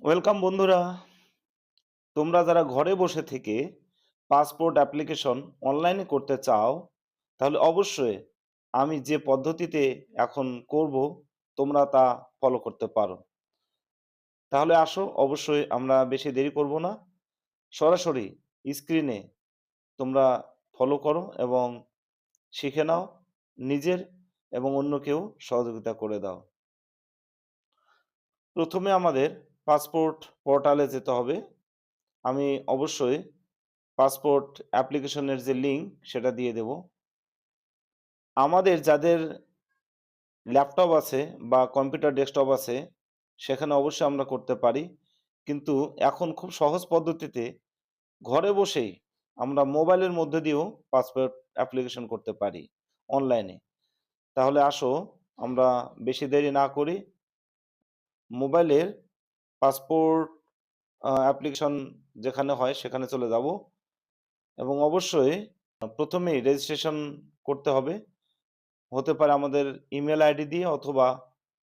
Welcome বন্ধুরা। তোমরা যারা ঘরে বসে থেকে পাসপোর্ট অ্যাপ্লিকেশন অনলাইনে করতে চাও, তাহলে অবশ্যই আমি যে পদ্ধতিতে এখন করব তোমরা তা ফলো করতে পারো। তাহলে আসো, অবশ্যই আমরা বেশি দেরি করব না, সরাসরি স্ক্রিনে তোমরা ফলো করো এবং শিখে নাও, নিজের এবং অন্যকেও সহযোগিতা করে দাও। প্রথমে আমাদের পাসপোর্ট পোর্টালে যেতে হবে। আমি অবশ্যই পাসপোর্ট অ্যাপ্লিকেশনের যে লিঙ্ক সেটা দিয়ে দেব। আমাদের যাদের ল্যাপটপ আছে বা কম্পিউটার ডেস্কটপ আছে, সেখানে অবশ্যই আমরা করতে পারি। কিন্তু এখন খুব সহজ পদ্ধতিতে ঘরে বসেই আমরা মোবাইলের মধ্যে দিয়েও পাসপোর্ট অ্যাপ্লিকেশন করতে পারি অনলাইনে। তাহলে আসো, আমরা বেশি দেরি না করি, মোবাইলের পাসপোর্ট অ্যাপ্লিকেশন যেখানে হয় সেখানে চলে যাব এবং অবশ্যই প্রথমেই রেজিস্ট্রেশন করতে হবে। হতে পারে আমাদের ইমেল আইডি দিয়ে অথবা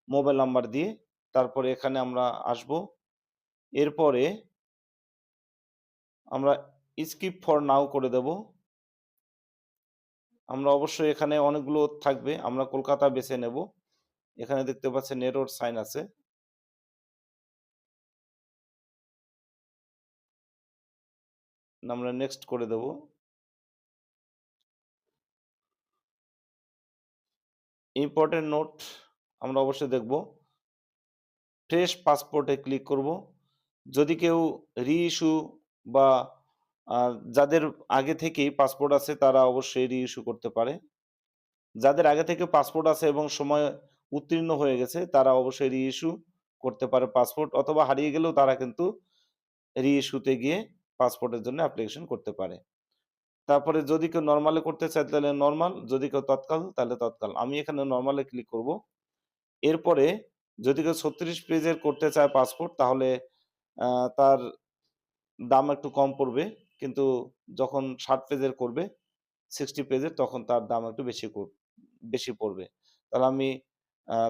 মোবাইল নাম্বার দিয়ে। তারপরে এখানে আমরা আসব। এরপরে আমরা স্কিপ ফর নাও করে দেব। আমরা অবশ্যই এখানে অনেকগুলো থাকবে, আমরা কলকাতা বেছে নেব। এখানে দেখতে পাচ্ছেন এরর সাইন আছে। আমরা নেক্সট করে দেব। ইম্পর্টেন্ট নোট আমরা অবশ্যই দেখব। ফ্রেশ পাসপোর্টে ক্লিক করব। যদি কেউ রি-ইস্যু বা যাদের আগে থেকেই পাসপোর্ট আছে তারা অবশ্যই রি-ইস্যু করতে পারে। যাদের আগে থেকে পাসপোর্ট আছে এবং সময় উত্তীর্ণ হয়ে গেছে তারা অবশ্যই রি-ইস্যু করতে পারে পাসপোর্ট, অথবা হারিয়ে গেলেও তারা কিন্তু রি-ইস্যুতে গিয়ে পাসপোর্টের জন্য অ্যাপ্লিকেশন করতে পারে। তারপরে যদি কেউ নরমালে করতে চায় তাহলে নরমাল, যদি কেউ তৎকাল তাহলে তৎকাল। আমি এখানে নরমালে ক্লিক করব। এরপরে যদি কেউ ৩৬ পেজের করতে চায় পাসপোর্ট, তাহলে তার দাম একটু কম পড়বে। কিন্তু যখন ৬০ পেজের করবে, 60 পেজের, তখন তার দাম একটু বেশি পড়বে। তাহলে আমি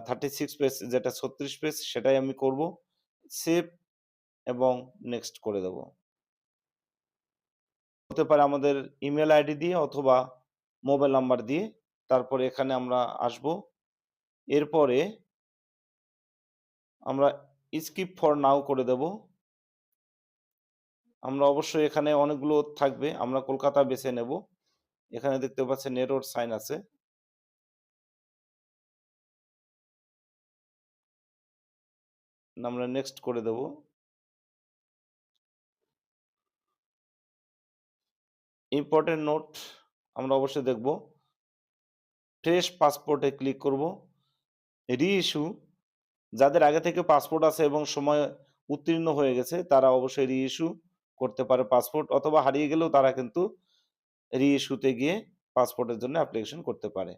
36 পেজ, যেটা ৩৬ পেজ সেটাই আমি করব। সেভ এবং নেক্সট করে দেব। হতে পারে আমাদের ইমেল আইডি দিয়ে অথবা মোবাইল নাম্বার দিয়ে। তারপরে এখানে আমরা আসব। এরপরে আমরা স্কিপ ফর নাও করে দেব। আমরা অবশ্যই এখানে অনেকগুলো থাকবে, আমরা কলকাতা বেছে নেব। এখানে দেখতে পাচ্ছেন এরর সাইন আছে। আমরা নেক্সট করে দেব। ইম্পর্টেন্ট নোট আমরা অবশ্যই দেখব। ফ্রেশ পাসপোর্টে ক্লিক করব। রি-ইস্যু যাদের আগে থেকে পাসপোর্ট আছে এবং সময় উত্তীর্ণ হয়ে গেছে তারা অবশ্যই রি-ইস্যু করতে পারে পাসপোর্ট, অথবা হারিয়ে গেলেও তারা কিন্তু রি-ইস্যুতে গিয়ে পাসপোর্টের জন্য অ্যাপ্লিকেশন করতে পারে।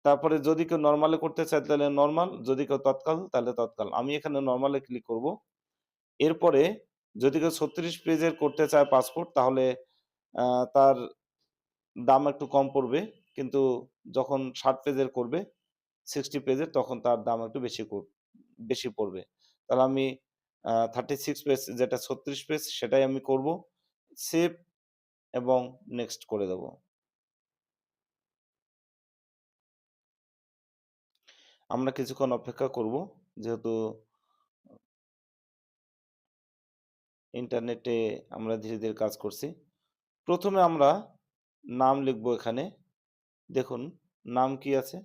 তারপরে যদি কেউ নরমালে করতে চায় তাহলে নরমাল, যদি কেউ তৎকাল তাহলে তৎকাল। আমি এখানে নরমালে ক্লিক করব। এরপরে যদি কেউ ৩৬ পেজের করতে চায় পাসপোর্ট, তাহলে তার দাম একটু কম পড়বে। কিন্তু যখন ৬০ পেজের করবে, 60 পেজের, তখন তার দাম একটু বেশি পড়বে। তাহলে আমি 36 পেজ, যেটা ৩৬ পেজ সেটাই আমি করব। সেভ এবং নেক্সট করে দেব। আমরা কিছুক্ষণ অপেক্ষা করব, যেহেতু ইন্টারনেটে আমরা ধীরে, ধীরে কাজ করছি। প্রথমে আমরা নাম লিখব এখানে। দেখুন নাম কি আছে?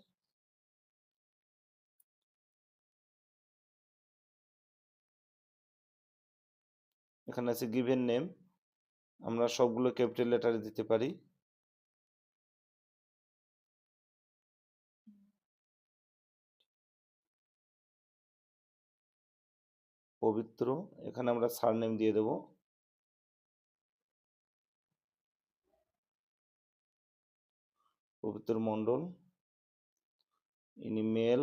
এখানে আছে গিভেন নেম। আমরা সবগুলো ক্যাপিটাল লেটারে দিতে পারি। পবিত্র, এখানে আমরা সারনেম দিয়ে দেব। পবিত্র মণ্ডল, ইনি মেল।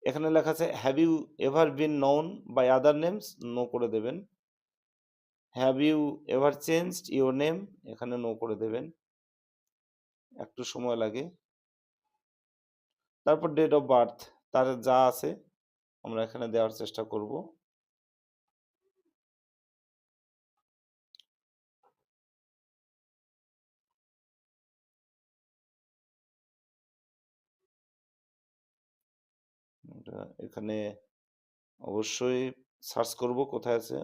এখানে লেখা আছে have you ever been known by other names, no করে দেবেন। Have you ever changed your name, এখানে নো করে দেবেন। একটু সময় লাগে। তারপর ডেট অফ বার্থ তার যা আছে আমরা এখানে দেওয়ার চেষ্টা করব। এখানে অবশ্যই সার্চ করব কোথায় আছে।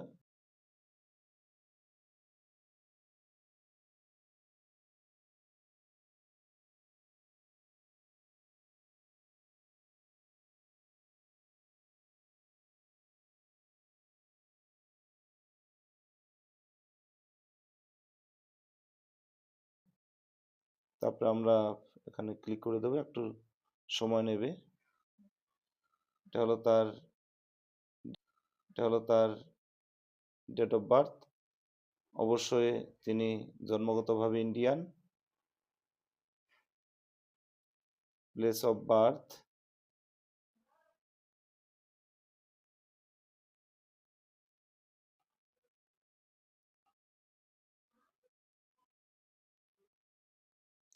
তারপরে আমরা এখানে ক্লিক করে দেবো, একটু সময় নেবে। এটা হলো তার ডেট অফ বার্থ। অবশ্যই তিনি জন্মগতভাবে ইন্ডিয়ান। প্লেস অফ বার্থ,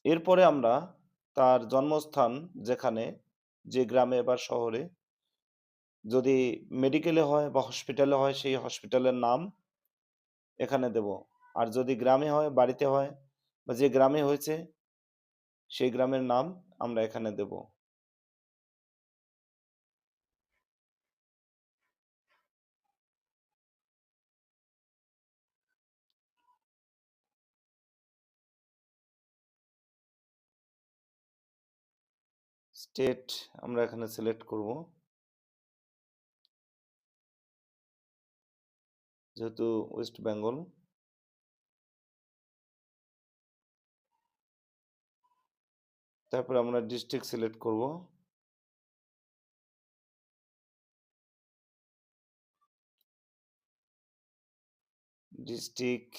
এরপরে আমরা তার জন্মস্থান যেখানে, যে গ্রামে বা শহরে, যদি মেডিকেলে হয় বা হসপিটালে হয় সেই হসপিটালের নাম এখানে দেব। আর যদি গ্রামে হয়, বাড়িতে হয়, বা যে গ্রামে হয়েছে সেই গ্রামের নাম আমরা এখানে দেব। স্টেট আমরা এখানে সিলেক্ট করব, যেহেতু ওয়েস্ট বেঙ্গল। তারপর আমরা ডিস্ট্রিক্ট সিলেক্ট করব। ডিস্ট্রিক্ট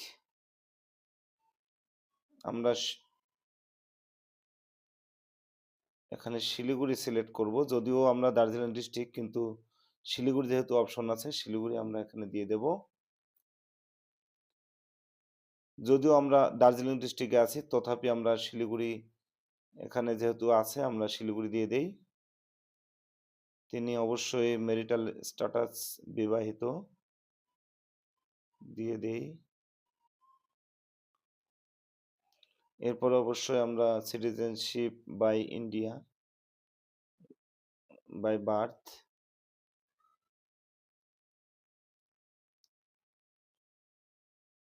আমরা এখানে শিলিগুড়ি সিলেক্ট করব, যদিও আমরা দার্জিলিং ডিস্ট্রিক্ট, কিন্তু শিলিগুড়ি যেহেতু অপশন আছে শিলিগুড়ি আমরা এখানে দিয়ে দেব। যদিও আমরা দার্জিলিং ডিস্ট্রিক্টে আছি তথাপি আমরা শিলিগুড়ি এখানে যেহেতু আছে আমরা শিলিগুড়ি দিয়ে দেই। তিনি অবশ্যই ম্যারিটাল স্ট্যাটাস বিবাহিত দিয়ে দেই। এরপর অবশ্যই আমরা citizenship by India by birth,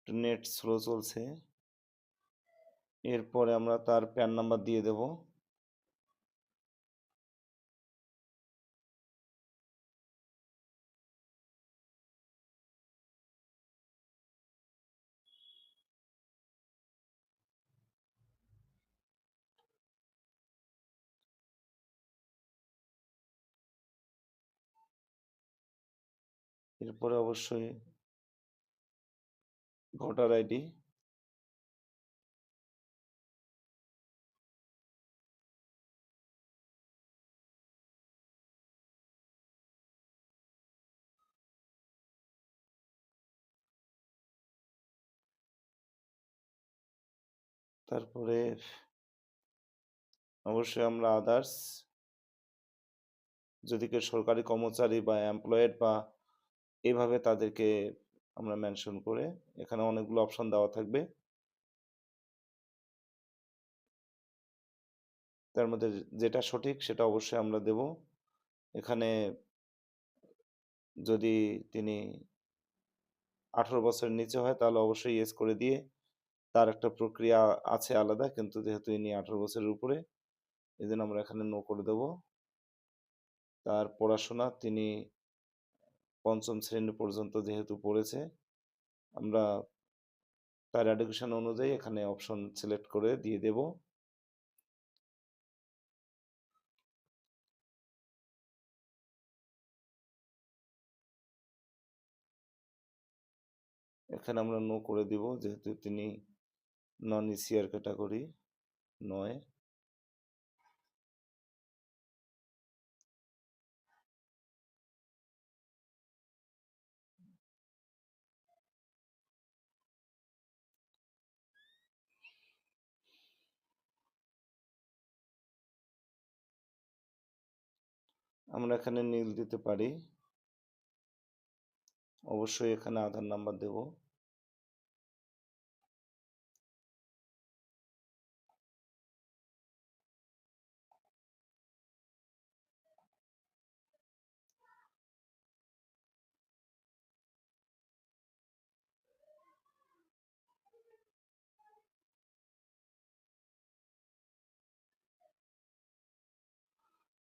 net slow চলছে। এরপরে আমরা তার প্যান নাম্বার দিয়ে দেব। এরপরে অবশ্যই ভোটার আইডি। তারপরে অবশ্যই আমরা আদার্স, যদি কেউ সরকারি কর্মচারী বা এমপ্লয়েড বা এইভাবে তাদেরকে আমরা মেনশন করে, এখানে অনেকগুলো অপশন দেওয়া থাকবে, তার মধ্যে যেটা সঠিক সেটা অবশ্যই আমরা দেব। এখানে যদি তিনি 18 বছরের নিচে হয় তাহলে অবশ্যই ইয়েস করে দিয়ে, তার একটা প্রক্রিয়া আছে আলাদা, কিন্তু যেহেতু ইনি 18 বছরের উপরে এই জন্য আমরা এখানে নো করে দেব। তার পড়াশোনা, তিনি 5ম শ্রেণী পর্যন্ত যেহেতু পড়েছে, আমরা তার এডুকেশন অনুযায়ী এখানে অপশন সিলেক্ট করে দিয়ে দেব। এখানে আমরা নো করে দিব যেহেতু তিনি নন ইসিআর ক্যাটাগরি নয়। আমরা এখানে নীল দিতে পারি। অবশ্যই এখানে আধার নাম্বার দেব।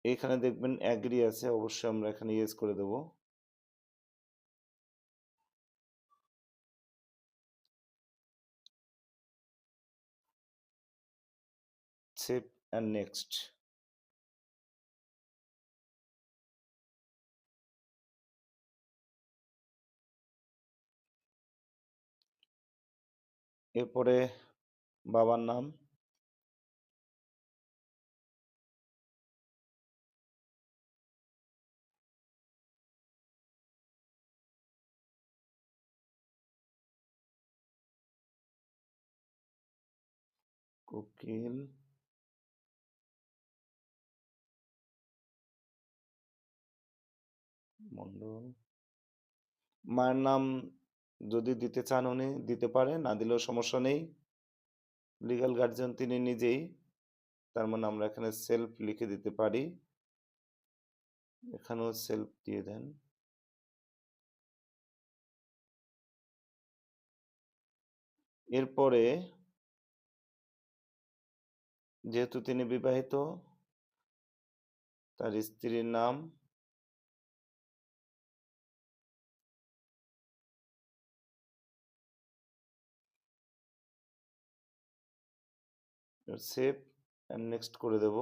এখানে দেখবেন অ্যাগ্রি আছে, অবশ্যই আমরা এখানে ইয়েস করে দেব। Save and next. এরপরে বাবার নাম, কোকিল মন্ডল। মায়ের নাম যদি দিতে চান উনি দিতে পারে, না দিলেও সমস্যা নেই। লিগ্যাল গার্জিয়ান তিনি নিজেই, তার মানে আমরা এখানে সেলফ লিখে দিতে পারি। এখানেও সেলফ দিয়ে দেন। এরপরে যেহেতু তিনি বিবাহিত, তার স্ত্রীর নাম, সেভ অ্যান্ড নেক্সট করে দেব।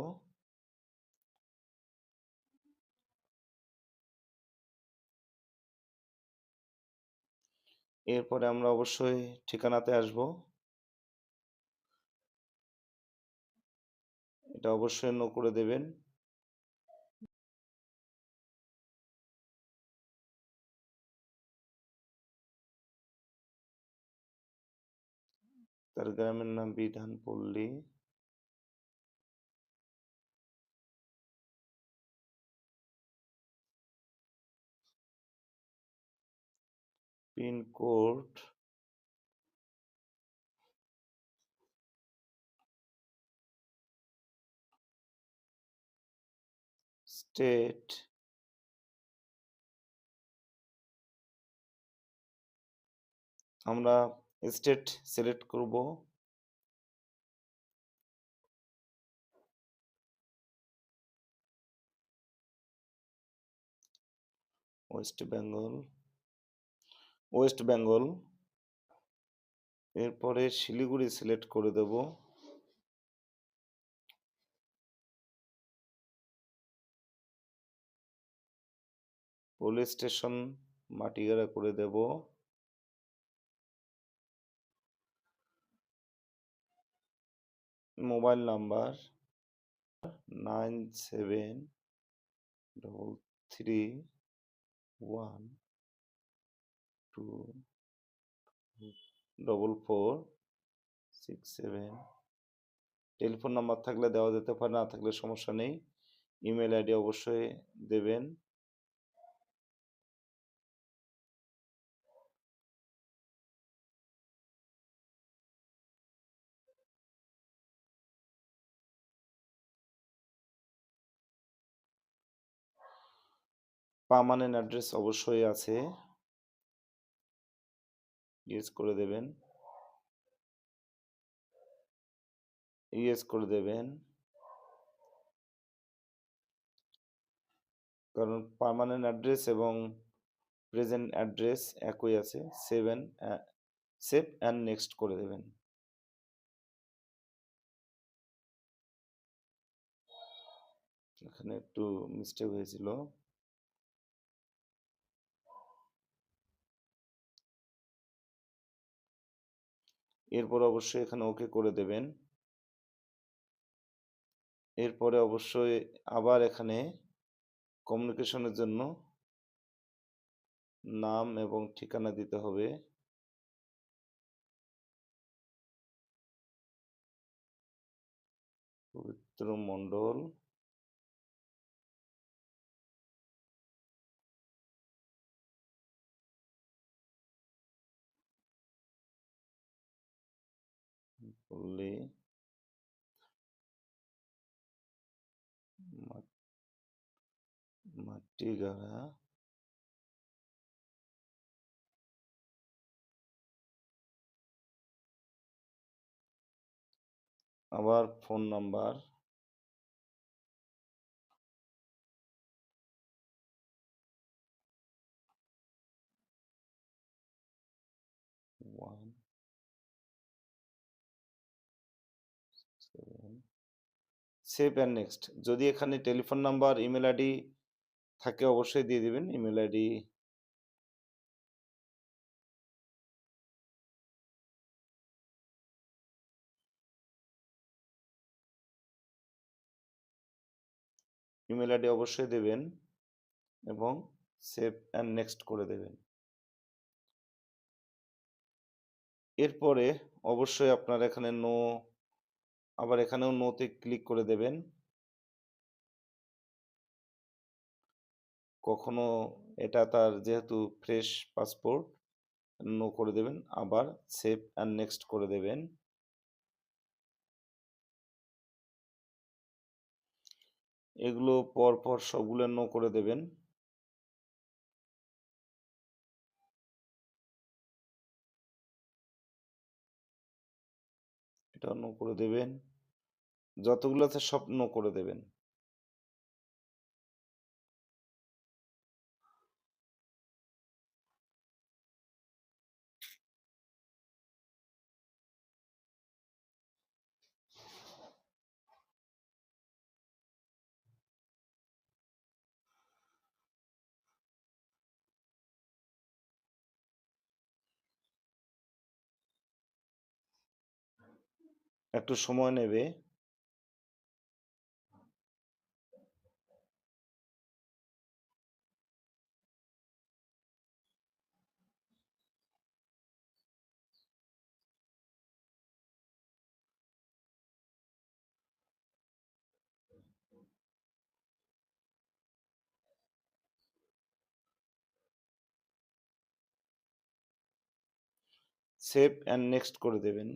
এরপরে আমরা অবশ্যই ঠিকানাতে আসব। এটা অবশ্যই নো করে দেবেন। তার গ্রামের নাম বিধানপল্লী। পিনকোড স্টেট আমরা স্টেট সিলেক্ট করব। West Bengal, West Bengal. এরপরে শিলিগুড়ি সিলেক্ট করে দেব। পুলিশ স্টেশন মাটিগাড়া করে দেব। Mobile number 9733124467। টেলিফোন নাম্বার থাকলে দেওয়া যেতে পারে, না থাকলে সমস্যা নেই। ইমেল আইডি অবশ্যই দেবেন। পার্মানেন্ট অ্যাড্রেস অবশ্যই আছে, ইয়েস করে দেবেন, ইয়েস করে দেবেন। কারণ পার্মানেন্ট অ্যাড্রেস এবং প্রেজেন্ট অ্যাড্রেস একই আছে। সেভ অ্যান্ড নেক্সট করে দেবেন। এখানে একটু মিস্টেক হয়েছিল। এরপর অবশ্যই এখানে ওকে করে দেবেন। এরপরে অবশ্যই আবার এখানে কমিউনিকেশনের জন্য নাম এবং ঠিকানা দিতে হবে। পবিত্র মণ্ডল, পল্লী মাটিগাড়া আবার phone number 1 7 save and next. যদি এখানে টেলিফোন নাম্বার ইমেল আইডি থাকে অবশ্যই দিয়ে দিবেন ইমেল আইডি। ইমেল আইডি অবশ্যই দেবেন এবং সেভ অ্যান্ড নেক্সট করে দেবেন। এরপরে অবশ্যই আপনার এখানে নো, আবার এখানেও নোতে ক্লিক করে দেবেন। কখনো এটা তার যেহেতু ফ্রেশ পাসপোর্ট, নো করে দেবেন, আবার সেভ অ্যান্ড নেক্সট করে দেবেন। এগুলো পরপর সবগুলো নো করে দেবেন। এটা নো করে দেবেন, যতগুলো আছে সব নো করে দেবেন। একটু সময় নেবে। সেভ অ্যান্ড নেক্সট করে দেবেন।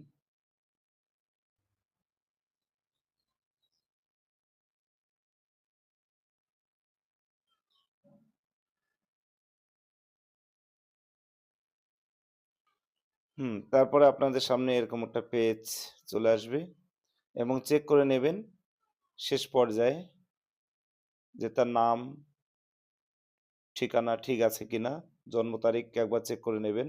তারপরে আপনাদের সামনে এরকম একটা পেজ চলে আসবে এবং চেক করে নেবেন শেষ পর্যায়ে যে তার নাম ঠিকানা ঠিক আছে কিনা, জন্ম তারিখ একবার চেক করে নেবেন।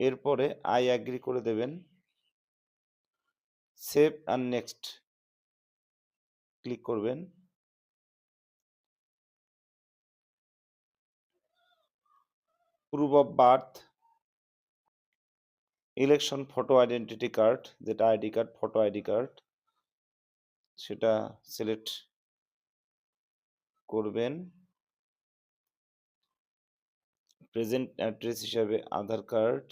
এরপরে আই অ্যাগ্রি করে দেবেন, সেভ অ্যান্ড নেক্সট ক্লিক করবেন। Proof of birth, election photo identity card, যেটা ID card, photo ID card, সেটা সিলেক্ট করবেন। প্রেজেন্ট অ্যাড্রেস হিসাবে আধার কার্ড,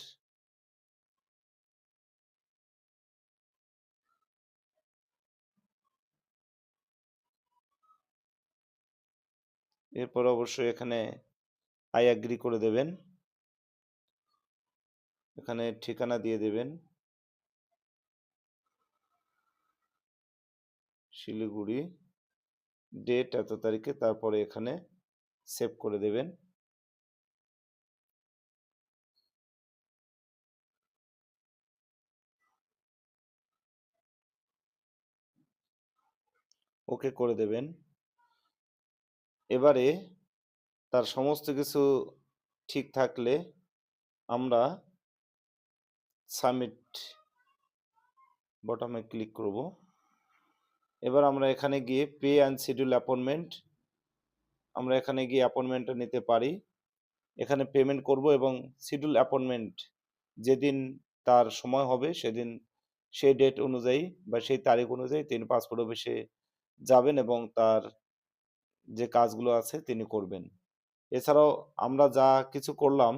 এরপর অবশ্যই এখানে আই অ্যাগ্রি করে দেবেন। এখানে ঠিকানা দিয়ে দেবেন শিলিগুড়ি, ডেট এত তারিখে, তারপরে এখানে সেভ করে দেবেন। ওকে করে দেবেন। এবারে তার সমস্ত কিছু ঠিক থাকলে আমরা সাবমিট বটমে ক্লিক করব। এবার আমরা এখানে গিয়ে পে অ্যান্ড শিডিউল অ্যাপয়েন্টমেন্ট, আমরা এখানে গিয়ে অ্যাপয়েন্টমেন্টটা নিতে পারি। এখানে পেমেন্ট করব এবং শিডিউল অ্যাপয়েন্টমেন্ট যেদিন তার সময় হবে সেদিন সেই ডেট অনুযায়ী বা সেই তারিখ অনুযায়ী তিনি পাসপোর্ট অফিসে যাবেন এবং তার যে কাজগুলো আছে তিনি করবেন। এছাড়াও আমরা যা কিছু করলাম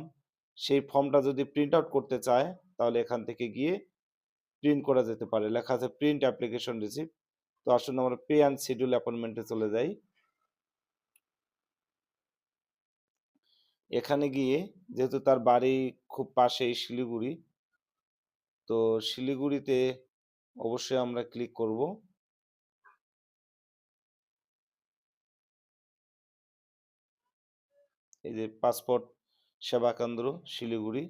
সেই ফর্মটা যদি প্রিন্ট আউট করতে চায় তাহলে এখান থেকে গিয়ে প্রিন্ট করা যেতে পারে, লেখা আছে প্রিন্ট অ্যাপ্লিকেশন রিসিপ্ট। তো আসলে আমরা পে অ্যান্ড শিডিউল অ্যাপয়েন্টমেন্টে চলে যাই। এখানে গিয়ে যেহেতু তার বাড়ি খুব পাশেই শিলিগুড়ি, তো শিলিগুড়িতে অবশ্যই আমরা ক্লিক করব। এই যে পাসপোর্ট সেবা কেন্দ্র শিলিগুড়ি।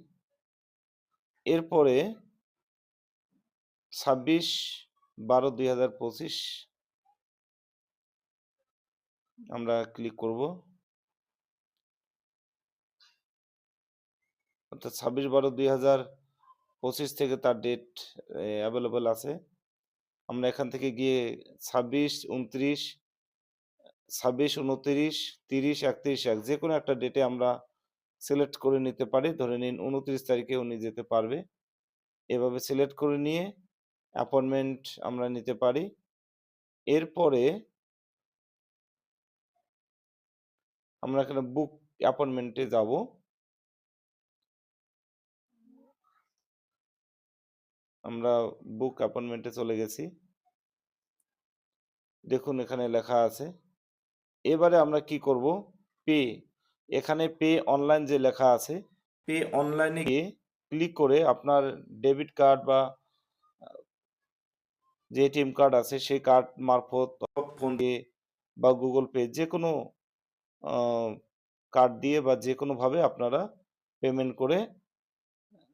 এরপরে 26/12/2025 আমরা ক্লিক করব। অর্থাৎ 26/12/2025 থেকে তার ডেট অ্যাভেলেবল আছে। আমরা এখান থেকে গিয়ে 26, 29, 26, 29, 30, 31, 1 যেকোনো একটা ডেটে আমরা সিলেক্ট করে নিতে পারি। ধরে নিন 29 তারিখে উনি যেতে পারবে। এভাবে সিলেক্ট করে নিয়ে অ্যাপয়েন্টমেন্ট আমরা নিতে পারি। এরপরে আমরা এখানে বুক অ্যাপয়েন্টমেন্টে যাব। আমরা বুক অ্যাপয়েন্টমেন্টে চলে গেছি। দেখুন এখানে লেখা আছে। এবারে আমরা কি করব? পে। এখানে পে অনলাইন যে লেখা আছে, পে অনলাইনে গিয়ে ক্লিক করে আপনার ডেবিট কার্ড বা যে এটিএম কার্ড আছে সেই কার্ড মারফত ফোন দিয়ে বা গুগল পে যেকোনো কার্ড দিয়ে বা যেকোনোভাবে আপনারা পেমেন্ট করে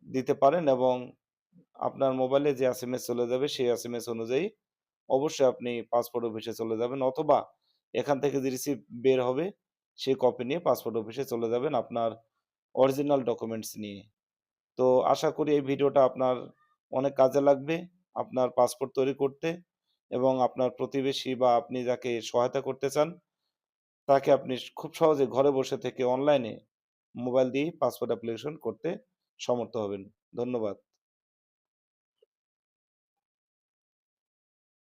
দিতে পারেন এবং আপনার মোবাইলে যে এসএমএস চলে যাবে সেই এসএমএস অনুযায়ী অবশ্যই আপনি পাসপোর্ট অফিসে চলে যাবেন, অথবা এখান থেকে যে রিসিপ্ট বের হবে সেই কপি নিয়ে পাসপোর্ট অফিসে চলে যাবেন আপনার অরিজিনাল ডকুমেন্টস নিয়ে। তো আশা করি এই ভিডিওটা আপনার অনেক কাজে লাগবে আপনার পাসপোর্ট তৈরি করতে, এবং আপনার প্রতিবেশী বা আপনি যাকে সহায়তা করতে চান তাকে আপনি খুব সহজে ঘরে বসে থেকে অনলাইনে মোবাইল দিয়েই পাসপোর্ট অ্যাপ্লিকেশন করতে সমর্থ হবেন। ধন্যবাদ।